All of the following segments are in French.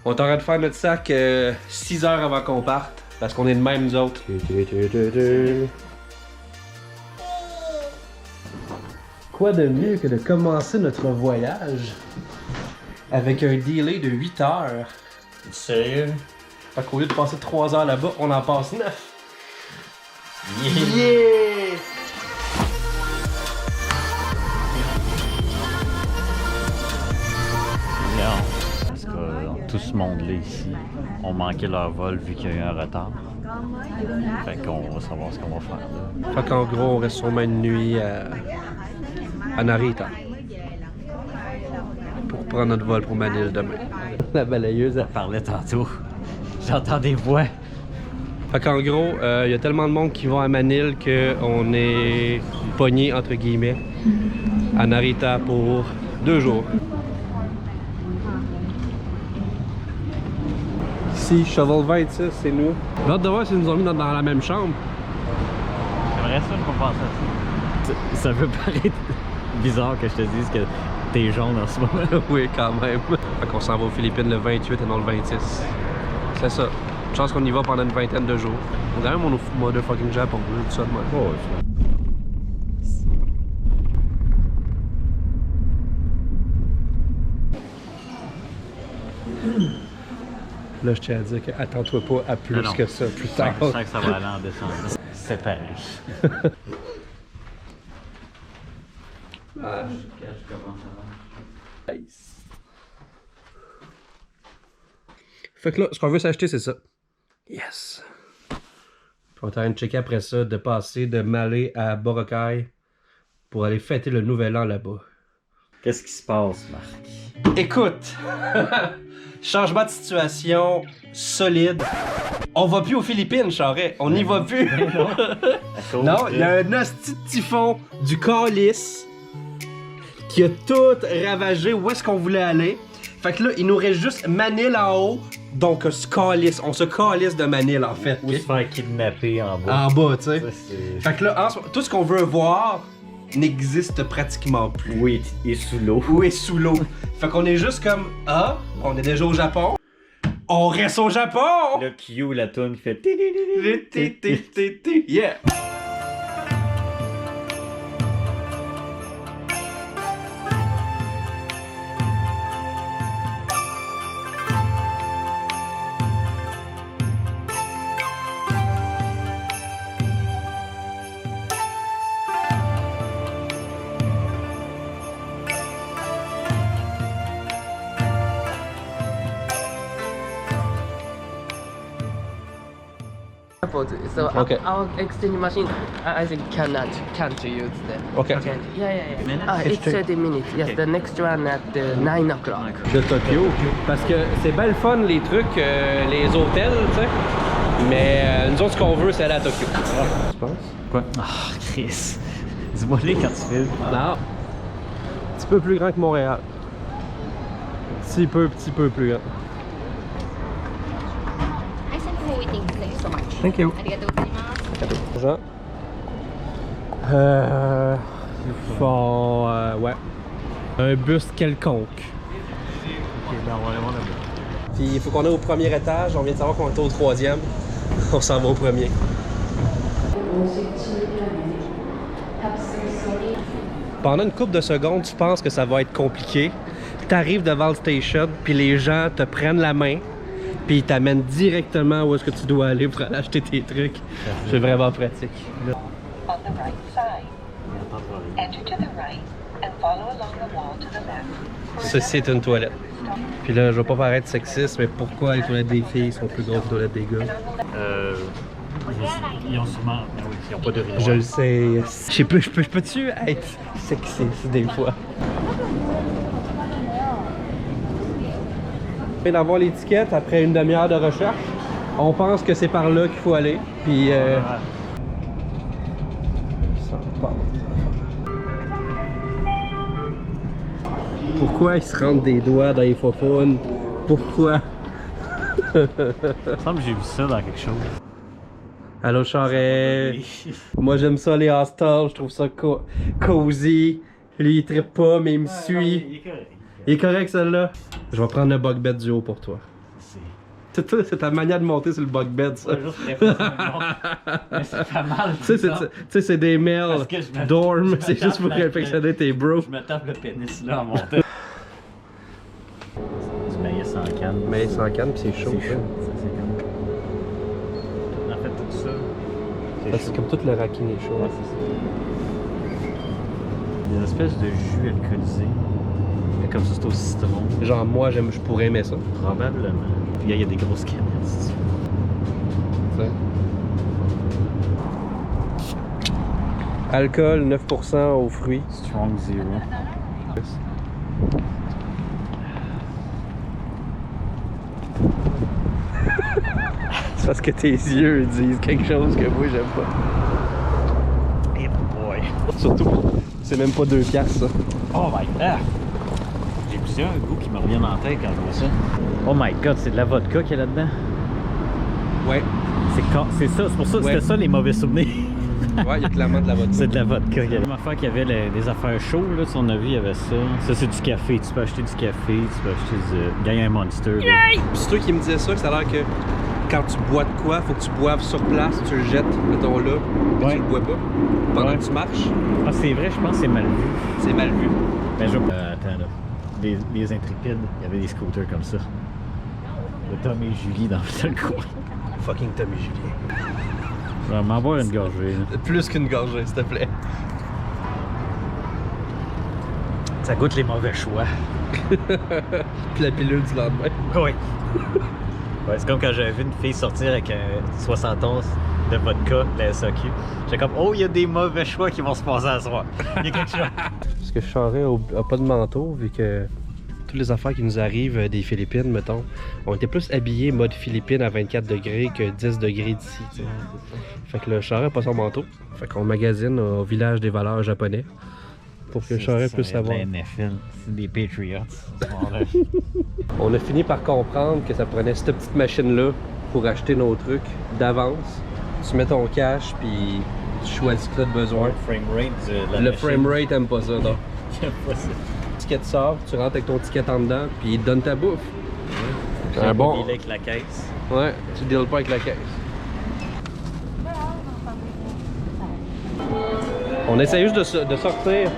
On est en train de faire notre sac 6 heures avant qu'on parte. Parce qu'on est de même, nous autres. Quoi de mieux que de commencer notre voyage avec un delay de 8 heures? Sérieux? Fait qu'au lieu de passer 3 heures là-bas, on en passe 9. Yeah! Parce que tout ce monde-là ici ont manqué leur vol vu qu'il y a eu un retard. Fait qu'on va savoir ce qu'on va faire là. Fait qu'en gros, on reste sûrement une nuit à Narita. Pour prendre notre vol pour Manille demain. La balayeuse, Elle parlait tantôt. J'entends des voix. Fait qu'en gros, il y a tellement de monde qui va à Manille qu'on est pogné entre guillemets à Narita pour 2 jours. Ici, Shovel 26, c'est nous. J'ai hâte de voir s'ils nous ont mis dans la même chambre. J'aimerais ça qu'on pense à ça. Ça peut paraître bizarre que je te dise que t'es jaune en ce moment. Oui, quand même. Fait qu'on s'en va aux Philippines le 28 et non le 26. C'est ça. Une chance qu'on y va pendant une vingtaine de jours. On a même mon motherfucking Japon, tout ça de même. Oh, Là, je tiens à dire que attends-toi pas à plus non. que ça plus tard. Je sens que ça va aller en descendant. C'est pareil. Ah. Je Nice. Fait que là, ce qu'on veut s'acheter, c'est ça. Yes. Puis on est en train de checker après ça, de passer de Malé à Boracay pour aller fêter le nouvel an là-bas. Qu'est-ce qui se passe, Marc? Écoute, changement de situation solide. On va plus aux Philippines, Charest. On n'y va plus. Non, il y a un hostie de typhon du calice qui a tout ravagé où est-ce qu'on voulait aller. Fait que là, il nous reste juste Manille en haut. Donc, on se calisse de Manille en fait. Ou se faire kidnapper en bas. En bas, tu sais. Ça, c'est... Fait que là, tout ce qu'on veut voir n'existe pratiquement plus. Oui, il est sous l'eau. Ou est sous l'eau. Fait qu'on est juste comme, ah, on est déjà au Japon. On reste au Japon! Le Q, la toune qui fait... Yeah! So Okay. our exchange machine, I think can't use that. Okay. Yeah. It's 30 minutes. Yes, Okay. the next one at 9 o'clock. De Tokyo. Parce que c'est bien le fun, les trucs, les hôtels, tu sais. Mais nous autres, ce qu'on veut, c'est aller à Tokyo. Tu penses? Quoi? Ah, Chris. Dis-moi-les quand tu filmes. Non. Un petit peu plus grand que Montréal. Petit peu plus grand. Thank you. Jean. Ils font, ouais, un buste quelconque. Ok, ben on va aller voir là-bas. Puis il faut qu'on aille au premier étage. On vient de savoir qu'on était au 3e. On s'en va au premier. Pendant une couple de secondes, tu penses que ça va être compliqué. T'arrives devant le station, puis les gens te prennent la main. Puis ils t'amènent directement où est-ce que tu dois aller pour aller acheter tes trucs. C'est vraiment pratique. On the right side. Enter to the right and follow along the wall to the left. Ceci est une toilette. Puis là, je vais pas paraître sexiste, mais pourquoi les toilettes des filles sont plus grosses que les toilettes des gars? Ils ont sûrement... Ben oui, ils ont pas de rideau. Je le sais. Je peux-tu être sexiste des fois? D'avoir l'étiquette après une demi-heure de recherche, on pense que c'est par là qu'il faut aller. Puis ça repart. Pourquoi ils se rentrent des doigts dans les faufounes? Pourquoi? Il me semble que j'ai vu ça dans quelque chose. Allô Charest. Moi j'aime ça les hostels, je trouve ça cozy. Lui il trippe pas mais il me suit. Il est correct. Il est correct celle-là? Je vais prendre le bug bed du haut pour toi. c'est. C'est ta manière de monter sur le bunk bed, ça. Ouais, juste pour l'impression de monter. Mais ça fait mal. Tu sais, c'est des mails, Parce que je me- je dorm, me c'est juste pour tape la- infectionner tes bros. Je me tape le pénis là en montant. Du maïs en canne. Mais sans canne, pis c'est C'est chaud. chaud. Ça, c'est comme. En fait, tout ça. C'est comme tout le rakin est chaud. Ouais, c'est ça. Des espèces de jus alcoolisés. Mais comme ça, c'est au citron. Genre, moi, je pourrais aimer ça. Probablement. Puis il y a des grosses canettes, si tu veux. Tu sais. Alcool, 9% aux fruits. Strong Zero. C'est parce que tes yeux disent quelque chose que moi, j'aime pas. Hey boy. Surtout, c'est même pas 2 piastres, ça. Oh my god. J'ai plusieurs goûts qui me reviennent en tête quand je vois ça. Oh my god, c'est de la vodka qu'il y a là-dedans. Ouais. C'est ça, c'est pour ça que Ouais. c'était ça les mauvais souvenirs. Ouais, il y a clairement de la vodka. C'est de la vodka. Il y avait une affaire qu'il y avait des affaires chaudes, là, si on a vu, il y avait ça. Ça, c'est du café. Tu peux acheter du café, tu peux acheter du. Gagne un Monster. Là. Puis c'est toi qui me disais ça, que ça a l'air que quand tu bois de quoi, faut que tu boives sur place, tu le jettes, mettons là, puis Ouais. tu le bois pas. Pendant Ouais. que tu marches, Ah, c'est vrai, je pense que c'est mal vu. c'est mal vu. Ben, attends, là. Les Intrépides, il y avait des scooters comme ça. Le Tom et Julie dans le coin. Fucking Tommy Julien. Je vais m'en boire une gorgée. Là. Plus qu'une gorgée, s'il te plaît. Ça goûte les mauvais choix. Puis la pilule du lendemain. Oui. Ouais, c'est comme quand j'avais vu une fille sortir avec un 71 de vodka de la SAQ. J'étais comme, oh, il y a des mauvais choix qui vont se passer à soir. Il y a quelque chose. Parce que Charest a pas de manteau, vu que toutes les affaires qui nous arrivent des Philippines, mettons, on était plus habillés mode Philippines à 24 degrés que 10 degrés d'ici. Tu sais. Fait que le Charest n'a pas son manteau. Fait qu'on magasine au village des valeurs japonais pour que le Charest puisse savoir. La NFL, c'est des Patriots. On a fini par comprendre que ça prenait cette petite machine-là pour acheter nos trucs d'avance. Tu mets ton cash, puis tu choisis ce que tu as besoin. Le framerate aime pas ça, non? J'aime pas ça. Le ticket sort, tu rentres avec ton ticket en dedans, puis il te donne ta bouffe. J'aime Un bon. pas dealer avec la caisse. Ouais, tu deals pas avec la caisse. On essaie juste de sortir.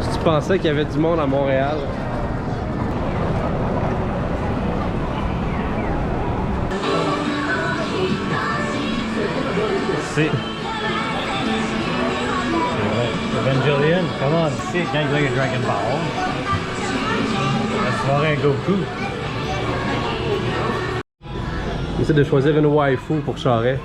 Si tu pensais qu'il y avait du monde à Montréal. C'est. Evangelion, comment on dit c'est quand il y a Dragon Ball? La soirée Goku. On essaie de choisir une waifu pour Charest.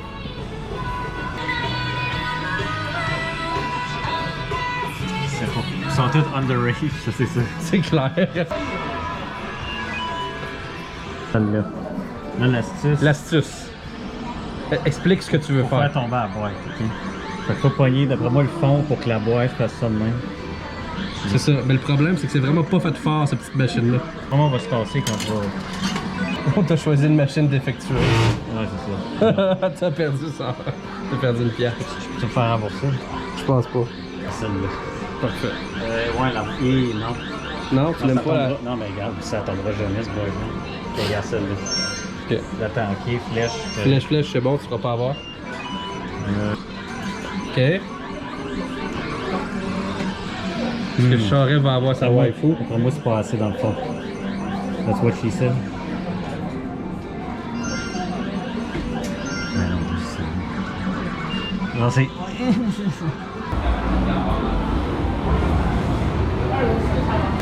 C'est pas. Ils sont tous underrated, ça c'est ça. C'est clair. Celle-là. Là, l'astuce. L'astuce. Explique ce que tu veux Faut faire tomber la boîte, ok? Fait qu'il faut pogner d'après moi le fond pour que la boîte fasse ça de même. C'est ça. Mais le problème, c'est que c'est vraiment pas fait fort, cette petite machine-là. Comment on va se casser quand on va. On t'a choisi une machine défectueuse. Ouais, c'est ça. T'as perdu ça. T'as perdu une pièce. Tu peux me faire rembourser? Je pense pas. Celle-là. Parfait. Ouais, la. Non. Non, tu l'aimes pas la. Non, mais regarde, ça tombera jamais ce bois-là. Regarde celle-là. Ok. L'attends, ok, flèche. Flèche, c'est bon, tu vas pas avoir. Ok. Est-ce que Charest va avoir sa waifu? Après moi, c'est pas assez dans le fond. That's what she said. Non, c'est.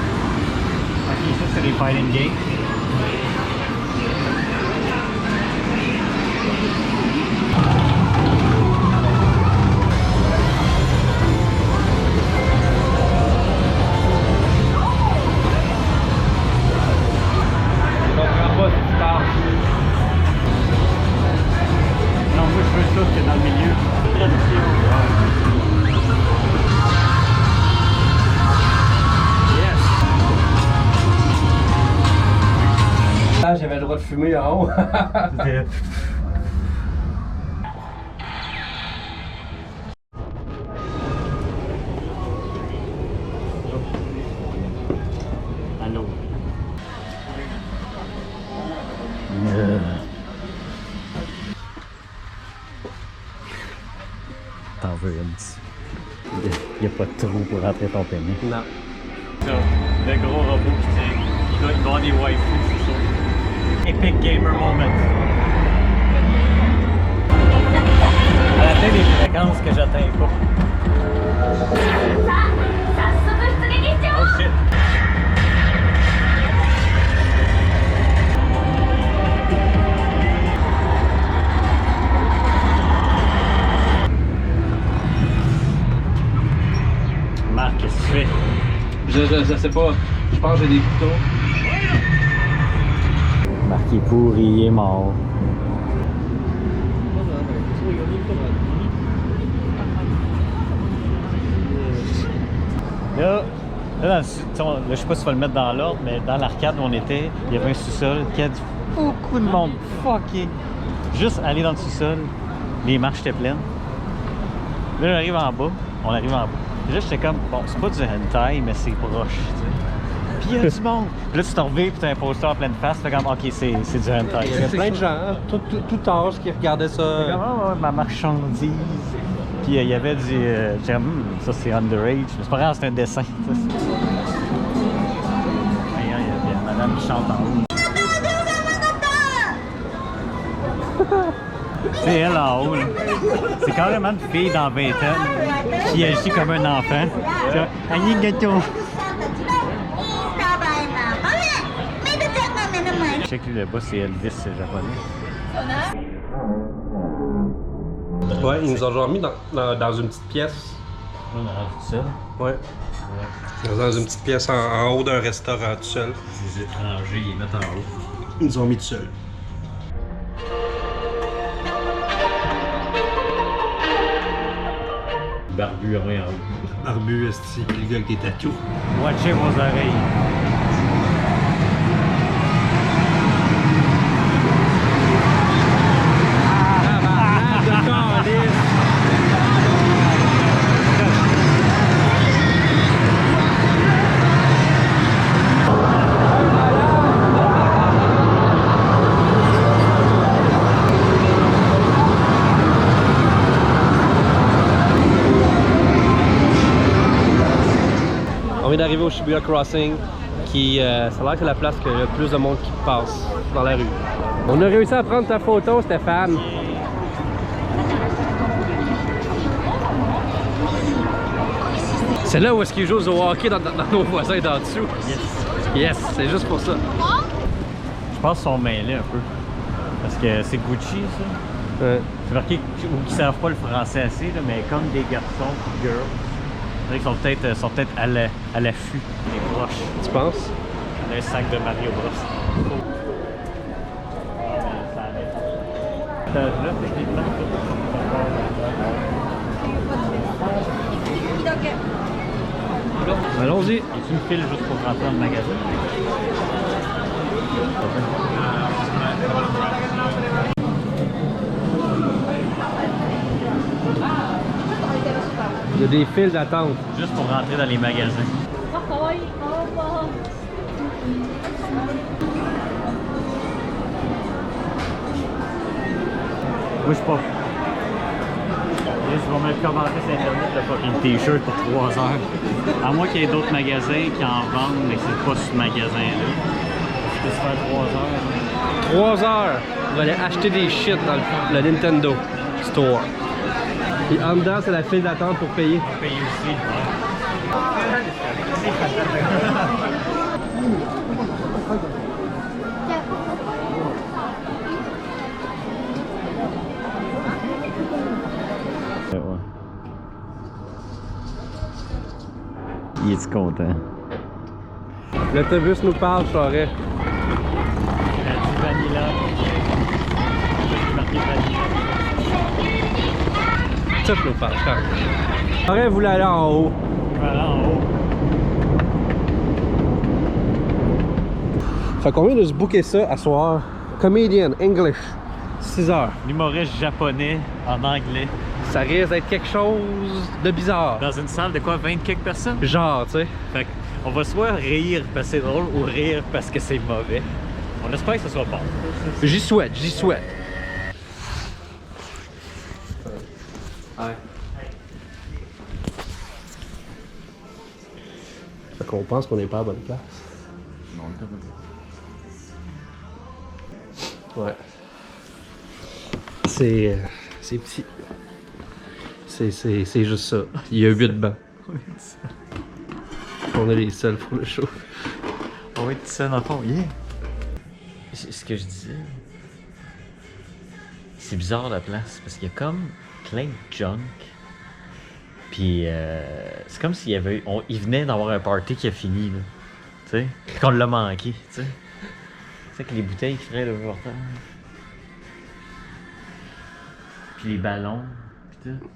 Ok, ça c'est les fighting games. Je comprends pas ce que tu parles. Non, moi je veux ça que dans le milieu. Tradition. Yes. Ah, j'avais le droit de fumer en haut. Allô. T'en veux une. Il n'y a pas de trou pour rentrer ton pénis. Non. Le gros robot qui tient. Il doit y avoir des waifus, c'est sûr. Epic Gamer Moment. Elle atteint des fréquences que j'atteins pas. Oh shit. Marc, qu'est-ce que tu fais? Je sais pas. Je pense que j'ai des couteaux. Marc est pourri, il est mort. Là, je sais pas si tu vas le mettre dans l'ordre, mais dans l'arcade où on était, il y avait un sous-sol qui a du beaucoup de monde. Fucking! Juste aller dans le sous-sol, les marches étaient pleines. Là, j'arrive en bas, on arrive en bas. Puis là, j'étais comme, bon, c'est pas du hentai, mais c'est proche, tu sais. Puis il y a du monde! Puis là, tu t'en reviens, puis t'as un poster en pleine face, tu fais comme, ok, c'est du hentai. Il y avait plein de gens, hein, tout âge qui regardaient ça. C'est comme, ma marchandise. Puis il y avait du. J'aime, ça c'est underage, mais c'est pas grave, c'est un dessin. Ça, il y a madame qui chante en haut. C'est elle en haut, là. C'est carrément une fille dans 20 ans qui agit comme un enfant. Arigato! Je sais que lui là-bas, c'est Elvis japonais. Ouais, ils nous ont genre mis dans une petite pièce. On a rendu tout seul. Ouais. Dans une petite pièce en haut d'un restaurant tout seul. Les étrangers, ils mettent en haut. Ils nous ont mis tout seul. Barbu, rien en haut. Barbu, esti, puis le gars avec des tatous. Watchez vos oreilles. On vient d'arriver au Shibuya Crossing, qui ça a l'air que c'est la place qu'il y a le plus de monde qui passe dans la rue. On a réussi à prendre ta photo, Stéphane. C'est là où est-ce qu'ils jouent au hockey dans nos voisins d'en dessous. Yes. Yes, c'est juste pour ça. Je pense qu'ils sont mêlés un peu. Parce que c'est Gucci, ça. C'est marqué ou qu'ils savent pas le français assez, là, mais comme des garçons, girls. Ils sont peut-être à l'affût des broches. Tu penses? Le sac de Mario Bros. Là, techniquement, Allons-y. et tu me files juste pour rentrer dans le magasin? Il y a des files d'attente. Juste pour rentrer dans les magasins. Bouge pas. Je vais me commander sur internet le fucking t-shirt pour 3 heures. À moins qu'il y ait d'autres magasins qui en vendent, mais que c'est pas ce magasin-là. Je peux se faire 3 heures. 3 heures. On va aller acheter des shit dans le Nintendo Store. Et en dedans, c'est la file d'attente pour payer. Payer aussi. Ouais. Il est content. L'autobus nous parle, Charest. La du vanilla. C'est marqué vanilla. Tout nous parle, Charest. Charest voulait aller en haut. Voilà en haut. Fait qu'on vient de se booker ça à soir. Comedian English. 6 heures. L'humoriste japonais en anglais. Ça risque d'être quelque chose de bizarre. Dans une salle de quoi, 20 quelques personnes? Genre, tu sais. Fait qu'on va soit rire parce que c'est drôle ou rire parce que c'est mauvais. On espère que ce soit bon. J'y souhaite, j'y souhaite. Ouais. Fait qu'on pense qu'on n'est pas à la bonne place. Non, on est pas bon. Ouais. C'est petit. C'est juste ça. Il y a 8 bancs. On est les seuls pour le show. On va être seul dans le fond, yeah! Ce que je disais, c'est bizarre la place parce qu'il y a comme plein de junk. Puis c'est comme s'il y avait. Il venait d'avoir un party qui a fini, là. Tu sais? Qu'on l'a manqué, tu sais? Tu sais, que les bouteilles qui traînent over terre. Puis les ballons, pis tout.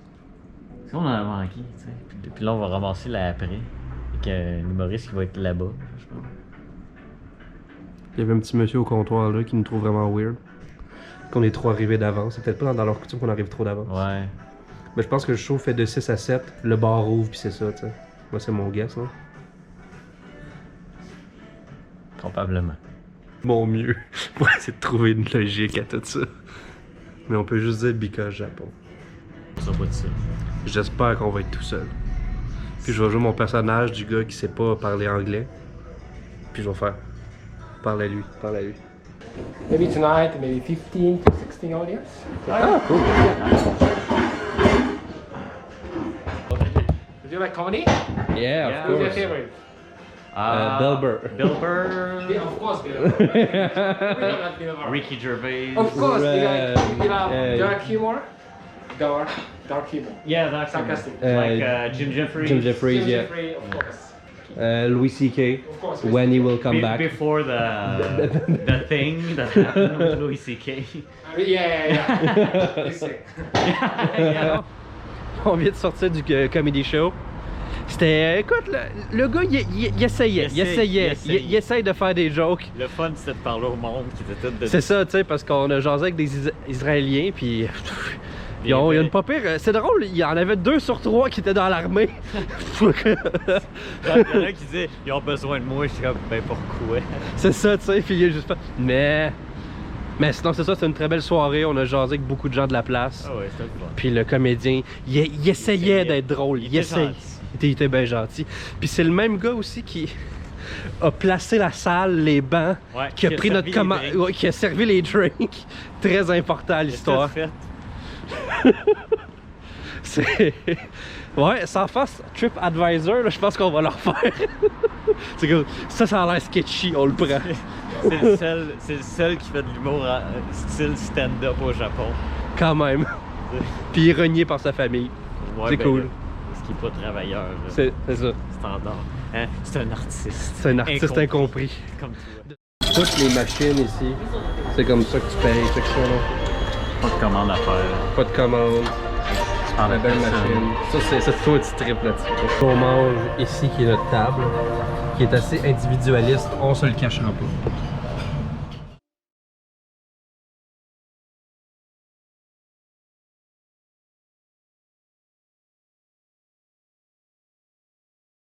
C'est qu'on en a manqué, tu sais. Puis là, on va ramasser là après. Avec un humoriste qui va être là-bas, je pense. Il y avait un petit monsieur au comptoir là qui nous trouve vraiment weird. Qu'on est trop arrivés d'avance. C'est peut-être pas dans leur coutume qu'on arrive trop d'avance. Ouais. Mais je pense que le show fait de 6 à 7. Le bar ouvre puis c'est ça, tu sais. Moi, c'est mon guess, là. Probablement. Mon mieux pour essayer de trouver une logique à tout ça. Mais on peut juste dire because Japon. Ça va de ça. J'espère qu'on va être tout seul. Puis je vais jouer mon personnage du gars qui sait pas parler anglais. Puis je vais faire. Parle à lui, parle à lui. Maybe tonight, maybe 15 to 16 audience. Ah, cool. Would you like comedy? Yeah, Who's your favorite? Bill Burr. Bill Burr. Yeah, of course, Bill. We don't like Bill Burr. Ricky Gervais. Of course, Right. you love Yeah. dark humor. Dark humor. Yeah, that's Sarcastic. like Jim Jeffries. Jim Jeffries, Jim yeah. Jeffrey, of course. Louis C.K. Of course. When he will come back. Before the thing that happened with Louis C.K. Yeah. Listen. Yeah. On vient de sortir du comedy show. C'était. Écoute, le gars, il essayait. Il essaye de faire des jokes. Le fun, c'était de parler au monde qui était tout de... C'est ça, tu sais, parce qu'on a jasé avec des Israéliens, puis. Ils ont une pas pire. C'est drôle, il y en avait 2 sur 3 qui étaient dans l'armée. Il y en a qui disaient, ils ont besoin de moi. Je suis comme, ben pourquoi? C'est ça, tu sais, puis il est juste pas. Mais sinon, c'est ça, c'est une très belle soirée. On a jasé avec beaucoup de gens de la place. Ah ouais, c'était le fun. Puis le comédien, il essayait d'être drôle. Il était bien gentil. Puis c'est le même gars aussi qui a placé la salle, les bancs, Ouais, qui a pris notre commande, qui a servi les drinks. Très important à l'histoire. C'est. Ouais, sans face, TripAdvisor, là, je pense qu'on va le refaire. C'est cool. Ça a l'air sketchy, on le prend. C'est le seul qui fait de l'humour style stand-up au Japon. Quand même. Puis il est renié par sa famille. Ouais, c'est ben, cool. là, parce qu'il n'est pas travailleur. Là. C'est ça. Standard. Hein? C'est un artiste. C'est un artiste incompris. Comme toi. Toutes les machines ici, c'est comme ça que tu payes. Fait que ça, là. Pas de commande à faire. Pas de commande. Ah, La belle machine. Ça, c'est toi, tu tripes là-dessus. On mange ici, qui est notre table, qui est assez individualiste, on se le cachera pas.